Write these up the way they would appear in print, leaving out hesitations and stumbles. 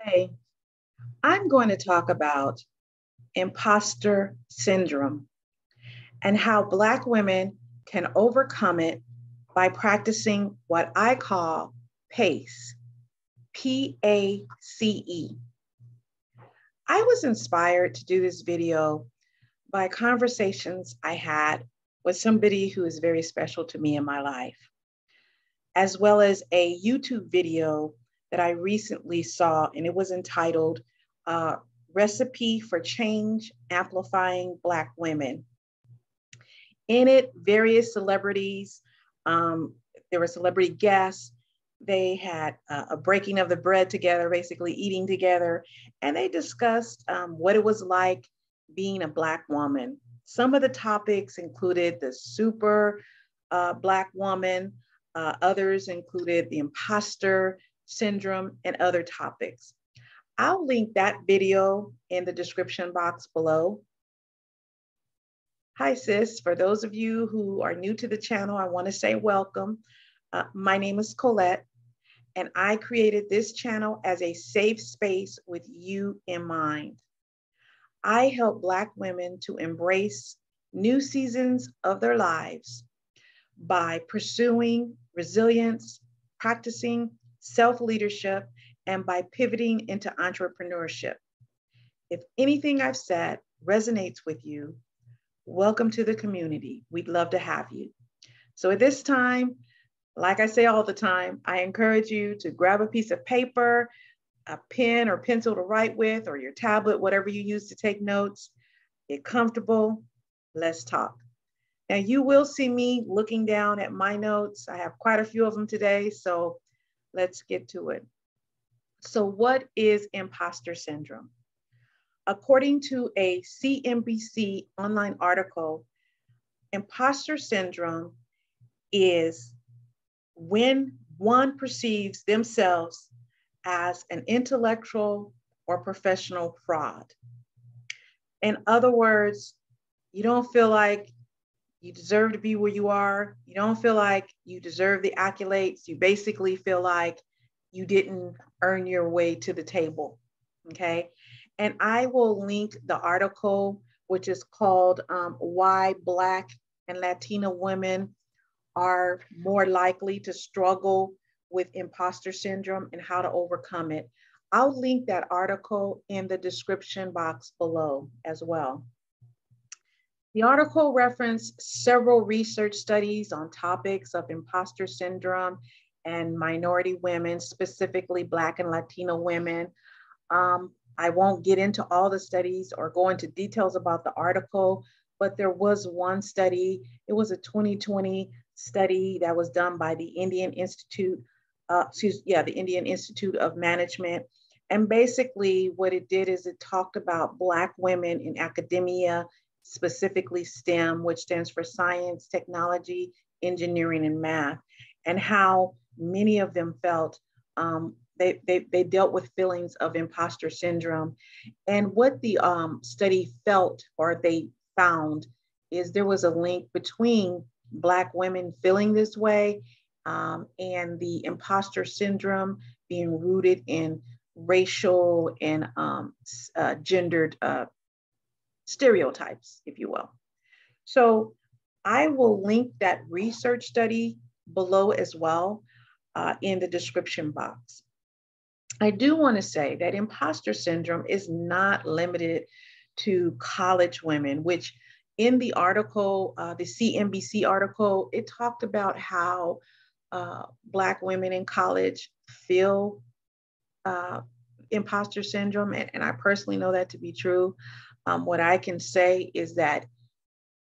Hey, I'm going to talk about imposter syndrome and how Black women can overcome it by practicing what I call PACE, P-A-C-E. I was inspired to do this video by conversations I had with somebody who is very special to me in my life, as well as a YouTube video that I recently saw, and it was entitled uh, Recipe for Change Amplifying Black Women. In it, various celebrities, um, there were celebrity guests, they had a breaking of the bread together, basically eating together, and they discussed what it was like being a Black woman. Some of the topics included the super Black woman, others included the imposter syndrome, and other topics. I'll link that video in the description box below. Hi, sis. For those of you who are new to the channel, I want to say welcome. My name is Colette, and I created this channel as a safe space with you in mind. I help Black women to embrace new seasons of their lives by pursuing resilience, practicing self-leadership, and by pivoting into entrepreneurship. If anything I've said resonates with you, welcome to the community. We'd love to have you. So at this time, like I say all the time, I encourage you to grab a piece of paper, a pen or pencil to write with, or your tablet, whatever you use to take notes. Get comfortable. Let's talk. Now, you will see me looking down at my notes. I have quite a few of them today, so let's get to it. So, what is imposter syndrome? According to a CNBC online article, imposter syndrome is when one perceives themselves as an intellectual or professional fraud. In other words, you don't feel like you deserve to be where you are. You don't feel like you deserve the accolades. You basically feel like you didn't earn your way to the table. Okay. And I will link the article, which is called Why Black and Latina Women Are More Likely to Struggle with Imposter Syndrome and How to Overcome It. I'll link that article in the description box below as well. The article referenced several research studies on topics of imposter syndrome and minority women, specifically Black and Latino women. I won't get into all the studies or go into details about the article, but there was one study. It was a 2020 study that was done by the Indian Institute, the Indian Institute of Management. And basically what it did is it talked about Black women in academia, specifically STEM, which stands for science, technology, engineering, and math, and how many of them felt they dealt with feelings of imposter syndrome. And what the study felt or they found is there was a link between Black women feeling this way and the imposter syndrome being rooted in racial and gendered stereotypes, if you will. So I will link that research study below as well in the description box. I do want to say that imposter syndrome is not limited to college women, which in the article, the CNBC article, it talked about how Black women in college feel imposter syndrome. And I personally know that to be true. What I can say is that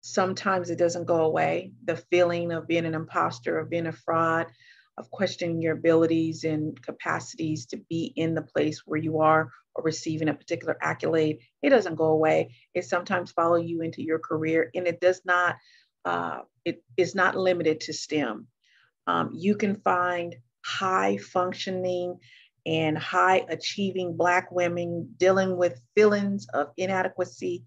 sometimes it doesn't go away. The feeling of being an imposter, of being a fraud, of questioning your abilities and capacities to be in the place where you are or receiving a particular accolade, it doesn't go away. It sometimes follows you into your career, and it does not, it is not limited to STEM. You can find high functioning and high achieving Black women dealing with feelings of inadequacy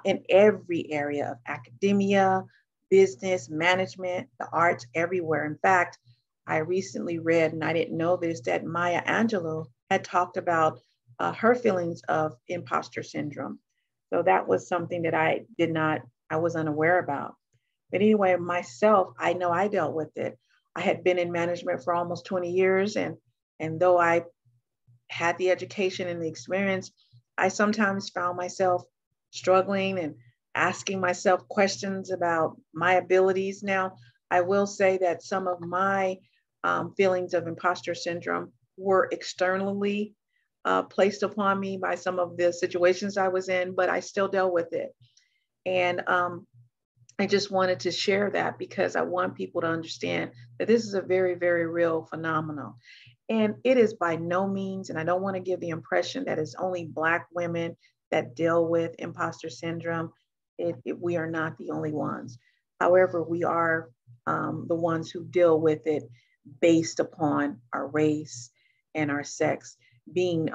in every area of academia, business, management, the arts, everywhere. In fact, I recently read, and I didn't know this, that Maya Angelou had talked about her feelings of imposter syndrome. So that was something that I was unaware about. But anyway, myself, I know I dealt with it. I had been in management for almost 20 years, and though I had the education and the experience, I sometimes found myself struggling and asking myself questions about my abilities. Now, I will say that some of my feelings of imposter syndrome were externally placed upon me by some of the situations I was in, but I still dealt with it. And I just wanted to share that because I want people to understand that this is a very, very real phenomenon. And it is by no means, and I don't want to give the impression that it's only Black women that deal with imposter syndrome. We are not the only ones. However, we are the ones who deal with it based upon our race and our sex, being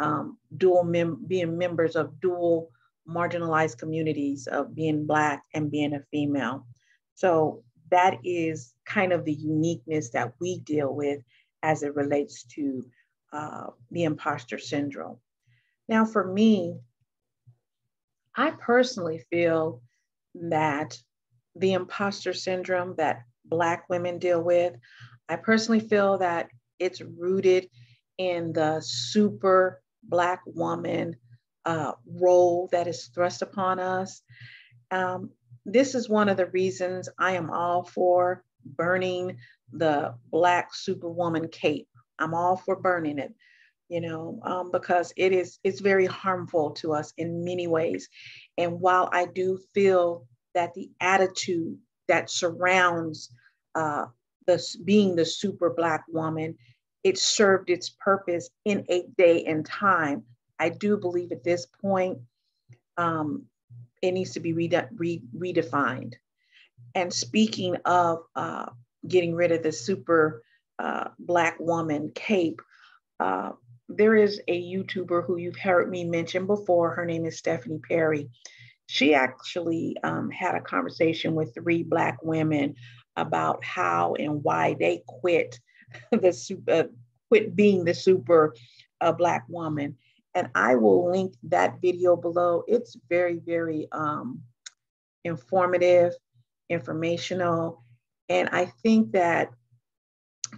being members of dual marginalized communities, of being Black and being a female. So that is kind of the uniqueness that we deal with as it relates to the imposter syndrome. Now, for me, I personally feel that the imposter syndrome that Black women deal with, I personally feel that it's rooted in the super Black woman role that is thrust upon us. This is one of the reasons I am all for burning the Black superwoman cape. I'm all for burning it, because it's very harmful to us in many ways. And while I do feel that the attitude that surrounds being the super Black woman, it served its purpose in a day and time. I do believe at this point, it needs to be redefined. And speaking of getting rid of the super Black woman cape, there is a YouTuber who you've heard me mention before. Her name is Stephanie Perry. She actually had a conversation with 3 Black women about how and why they quit quit being the super Black woman. And I will link that video below. It's very, very informative, informational. And I think that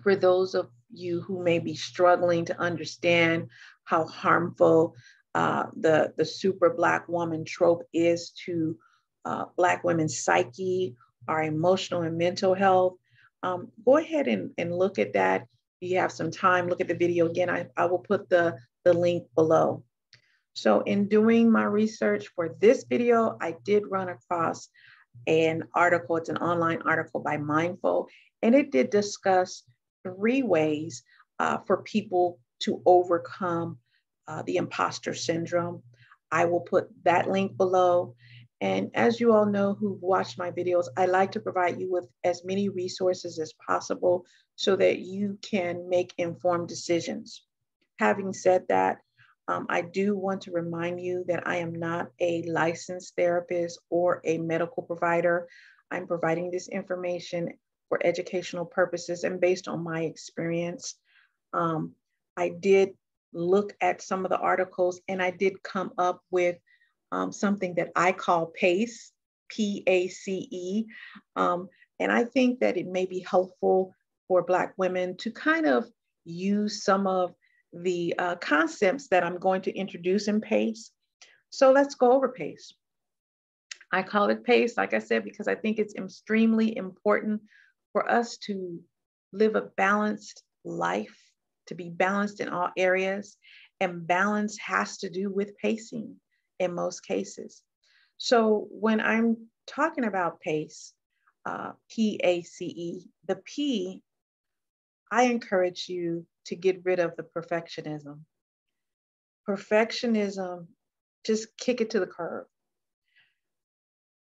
for those of you who may be struggling to understand how harmful the super Black woman trope is to Black women's psyche, our emotional and mental health, go ahead and look at that. If you have some time, look at the video again. I will put the link below. So in doing my research for this video, I did run across an article. It's an online article by Mindful, and it did discuss 3 ways for people to overcome the imposter syndrome. I will put that link below. And as you all know who've watched my videos, I like to provide you with as many resources as possible so that you can make informed decisions. Having said that, I do want to remind you that I am not a licensed therapist or a medical provider. I'm providing this information for educational purposes and based on my experience. I did look at some of the articles and I did come up with something that I call PACE, P-A-C-E. And I think that it may be helpful for Black women to kind of use some of the concepts that I'm going to introduce in PACE. So let's go over PACE. I call it PACE, like I said, because I think it's extremely important for us to live a balanced life, to be balanced in all areas. And balance has to do with pacing in most cases. So when I'm talking about PACE, P-A-C-E, the P, I encourage you to get rid of the perfectionism. Perfectionism, just kick it to the curb.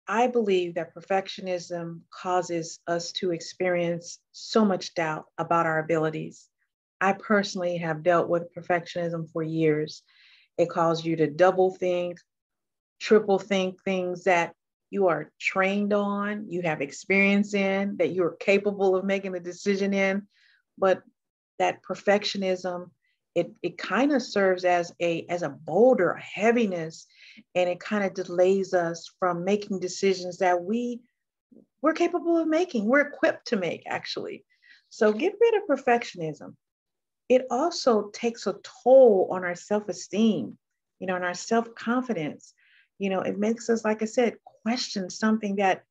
I believe that perfectionism causes us to experience so much doubt about our abilities. I personally have dealt with perfectionism for years. It causes you to double think, triple think things that you are trained on, you have experience in, that you're capable of making a decision in. but that perfectionism, it kind of serves as a boulder, a heaviness, and it kind of delays us from making decisions that we're capable of making. We're equipped to make, actually. So get rid of perfectionism. It also takes a toll on our self-esteem, and our self-confidence. It makes us, like I said, question something that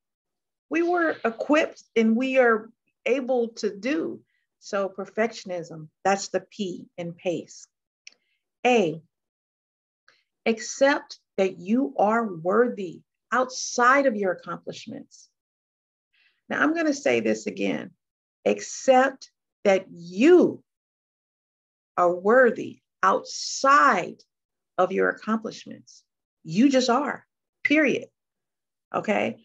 we were equipped and we are able to do. So perfectionism, that's the P in PACE. A, accept that you are worthy outside of your accomplishments. Now I'm going to say this again. Accept that you are worthy outside of your accomplishments. You just are, period. Okay.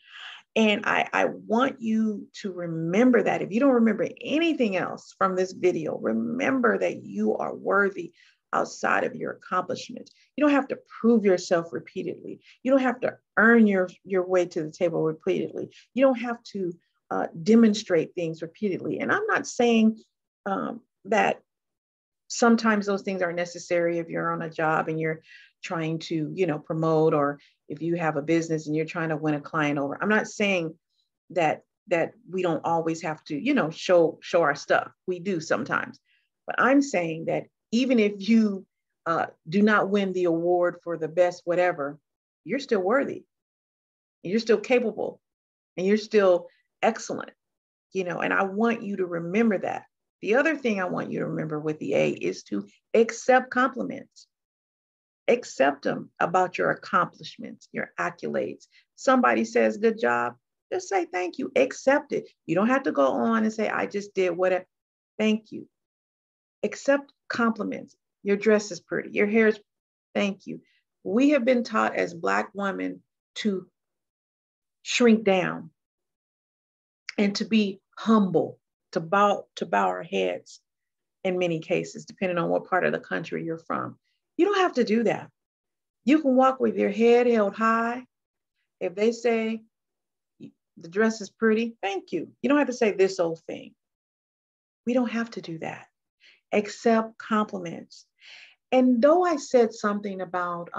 And I want you to remember that. If you don't remember anything else from this video, remember that you are worthy outside of your accomplishments. You don't have to prove yourself repeatedly. You don't have to earn your way to the table repeatedly. You don't have to demonstrate things repeatedly. And I'm not saying that sometimes those things are necessary if you're on a job and you're trying to, promote, or if you have a business and you're trying to win a client over. I'm not saying that we don't always have to, show our stuff. We do sometimes. But I'm saying that even if you do not win the award for the best whatever, you're still worthy. You're still capable, and you're still excellent, and I want you to remember that. The other thing I want you to remember with the A is to accept compliments. Accept them about your accomplishments, your accolades. Somebody says, good job, just say thank you. Accept it. You don't have to go on and say, I just did whatever. Thank you. Accept compliments. Your dress is pretty. Your hair is, thank you. We have been taught as Black women to shrink down and to be humble, to bow our heads in many cases, depending on what part of the country you're from. You don't have to do that. You can walk with your head held high. If they say the dress is pretty, thank you. You don't have to say this old thing. We don't have to do that. Accept compliments. And though I said something about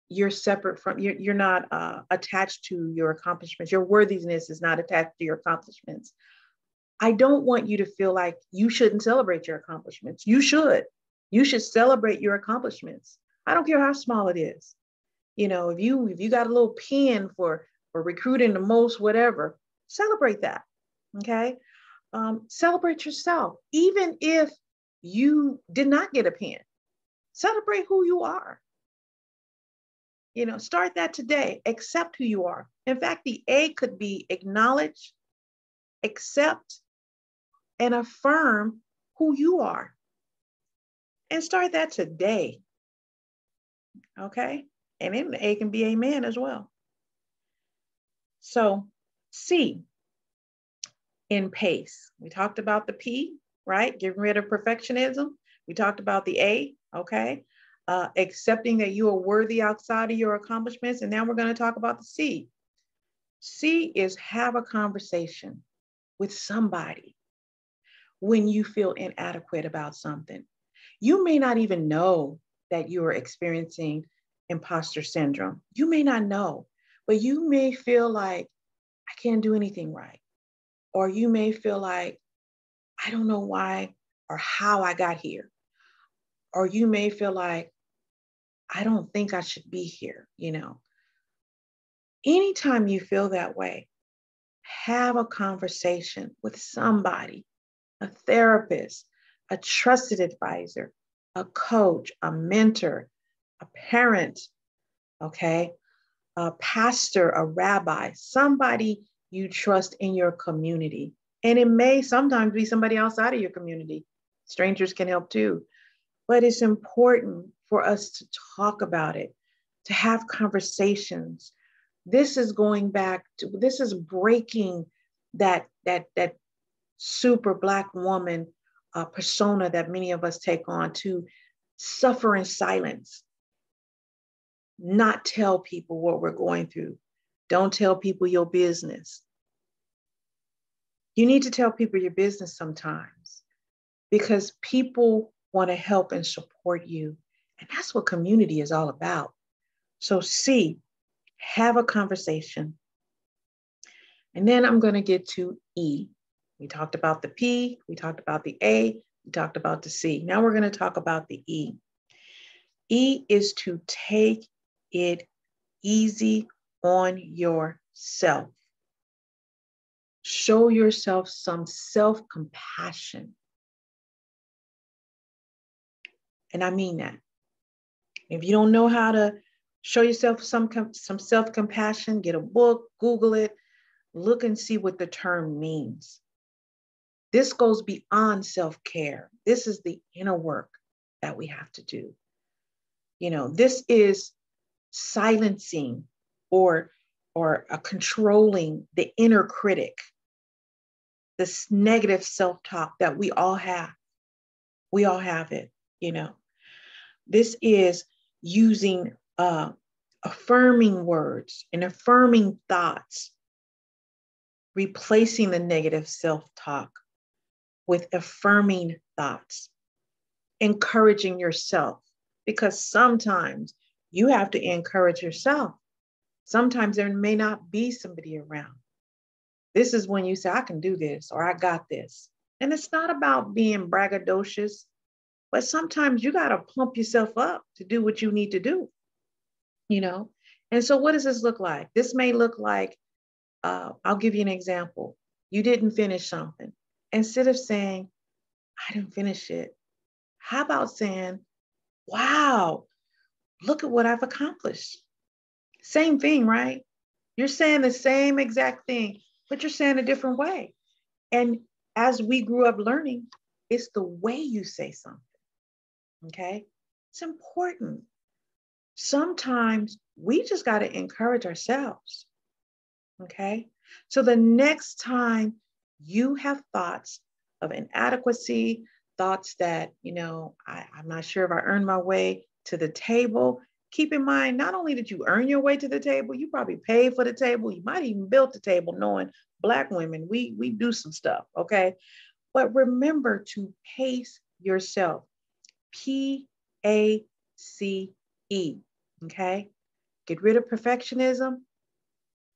you're separate from, you're not attached to your accomplishments, your worthiness is not attached to your accomplishments, I don't want you to feel like you shouldn't celebrate your accomplishments. You should. You should celebrate your accomplishments. I don't care how small it is. If you got a little pin for recruiting the most, whatever, celebrate that. Okay. Celebrate yourself. Even if you did not get a pin, celebrate who you are. Start that today. Accept who you are. In fact, the A could be acknowledge, accept, and affirm who you are. And start that today. Okay? And then the A can be amen as well. So C in PACE. We talked about the P, right? Getting rid of perfectionism. We talked about the A, okay? Accepting that you are worthy outside of your accomplishments. And now we're going to talk about the C. C is have a conversation with somebody when you feel inadequate about something. You may not even know that you are experiencing imposter syndrome. You may not know, but you may feel like, I can't do anything right. Or you may feel like, I don't know why or how I got here. Or you may feel like, I don't think I should be here, Anytime you feel that way, have a conversation with somebody, a therapist, a trusted advisor, a coach, a mentor, a parent, okay, a pastor, a rabbi, somebody you trust in your community. And it may sometimes be somebody outside of your community. Strangers can help too. But it's important for us to talk about it, to have conversations. This is breaking that super Black woman persona that many of us take on, to suffer in silence, not tell people what we're going through. Don't tell people your business. You need to tell people your business sometimes. because people want to help and support you. And that's what community is all about. So C, have a conversation. And then I'm going to get to E. We talked about the P, we talked about the A, we talked about the C. Now we're going to talk about the E. E is to take it easy on yourself. Show yourself some self-compassion. And I mean that. If you don't know how to show yourself some self-compassion, get a book, Google it, look and see what the term means. This goes beyond self-care. This is the inner work that we have to do. This is silencing or controlling the inner critic, this negative self-talk that we all have. We all have it, This is using affirming words and affirming thoughts, replacing the negative self-talk with affirming thoughts, encouraging yourself, because sometimes you have to encourage yourself. Sometimes there may not be somebody around. This is when you say, I can do this, or I got this. And it's not about being braggadocious, but sometimes you got to pump yourself up to do what you need to do, And so what does this look like? This may look like, I'll give you an example. You didn't finish something. Instead of saying, I didn't finish it, how about saying, wow, look at what I've accomplished. Same thing, right? You're saying the same exact thing, but you're saying a different way. And as we grew up learning, it's the way you say something, okay? It's important. Sometimes we just got to encourage ourselves, okay? So the next time you have thoughts of inadequacy, thoughts that, I'm not sure if I earned my way to the table, keep in mind, not only did you earn your way to the table, you probably paid for the table. You might even built the table, knowing Black women, we do some stuff, okay? But remember to pace yourself. P.A.C.E, okay? Get rid of perfectionism,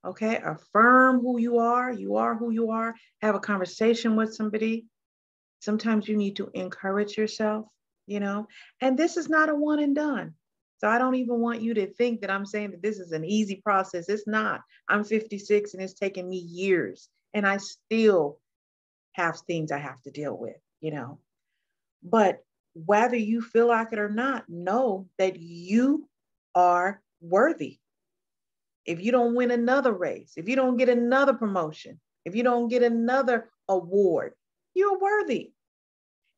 okay? Affirm who you are who you are. Have a conversation with somebody. Sometimes you need to encourage yourself, And this is not a one and done. So I don't even want you to think that I'm saying that this is an easy process. It's not. I'm 56 and it's taken me years, and I still have things I have to deal with, But whether you feel like it or not, know that you are worthy. If you don't win another race, if you don't get another promotion, if you don't get another award, you're worthy.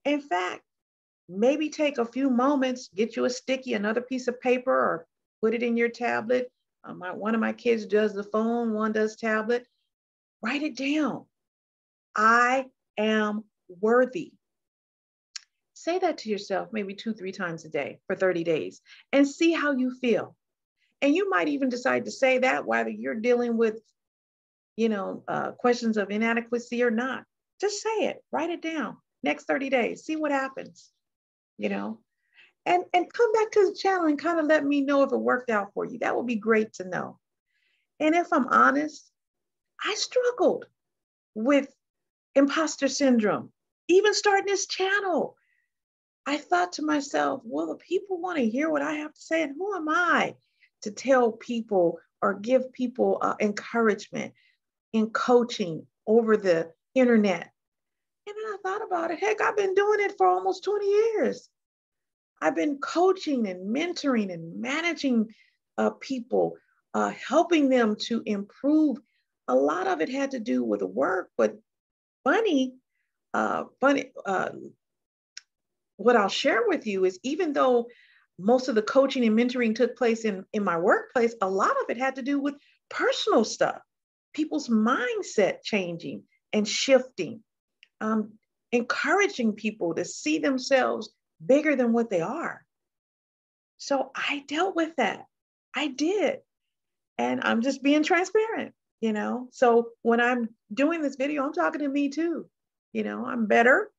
In fact, maybe take a few moments, get you a sticky, another piece of paper, or put it in your tablet. One of my kids does the phone, one does tablet. Write it down. I am worthy. Say that to yourself maybe 2-3 times a day for 30 days and see how you feel. And you might even decide to say that whether you're dealing with, questions of inadequacy or not. Just say it, write it down. Next 30 days, see what happens, and come back to the channel and kind of let me know if it worked out for you. That would be great to know. And if I'm honest, I struggled with imposter syndrome, even starting this channel. I thought to myself, well, the people want to hear what I have to say, and who am I to tell people or give people encouragement in coaching over the internet? And then I thought about it. Heck, I've been doing it for almost 20 years. I've been coaching and mentoring and managing people, helping them to improve. A lot of it had to do with work, but funny, what I'll share with you is, even though most of the coaching and mentoring took place in my workplace, a lot of it had to do with personal stuff, people's mindset changing and shifting, encouraging people to see themselves bigger than what they are. So I dealt with that. I did. And I'm just being transparent, So when I'm doing this video, I'm talking to me too. I'm better.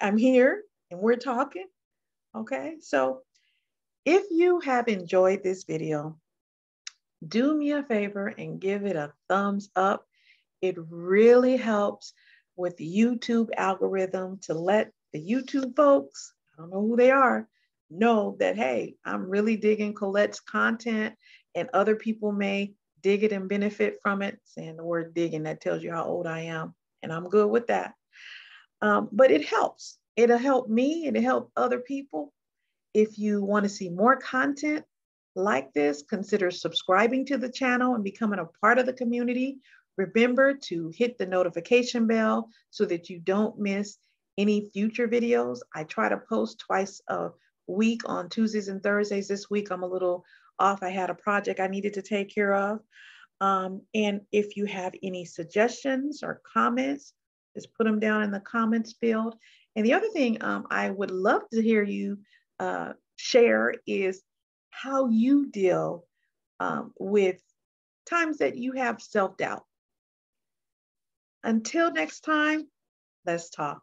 I'm here and we're talking. Okay. So if you have enjoyed this video, do me a favor and give it a thumbs up. It really helps with the YouTube algorithm to let the YouTube folks, I don't know who they are, know that, hey, I'm really digging Colette's content and other people may dig it and benefit from it. Saying the word digging, that tells you how old I am, and I'm good with that. But it helps. It'll help me, it'll help other people. If you want to see more content like this, consider subscribing to the channel and becoming a part of the community. Remember to hit the notification bell so that you don't miss any future videos. I try to post twice a week on Tuesdays and Thursdays. This week I'm a little off. I had a project I needed to take care of. And if you have any suggestions or comments, just put them down in the comments field. And the other thing I would love to hear you share is how you deal with times that you have self-doubt. Until next time, let's talk.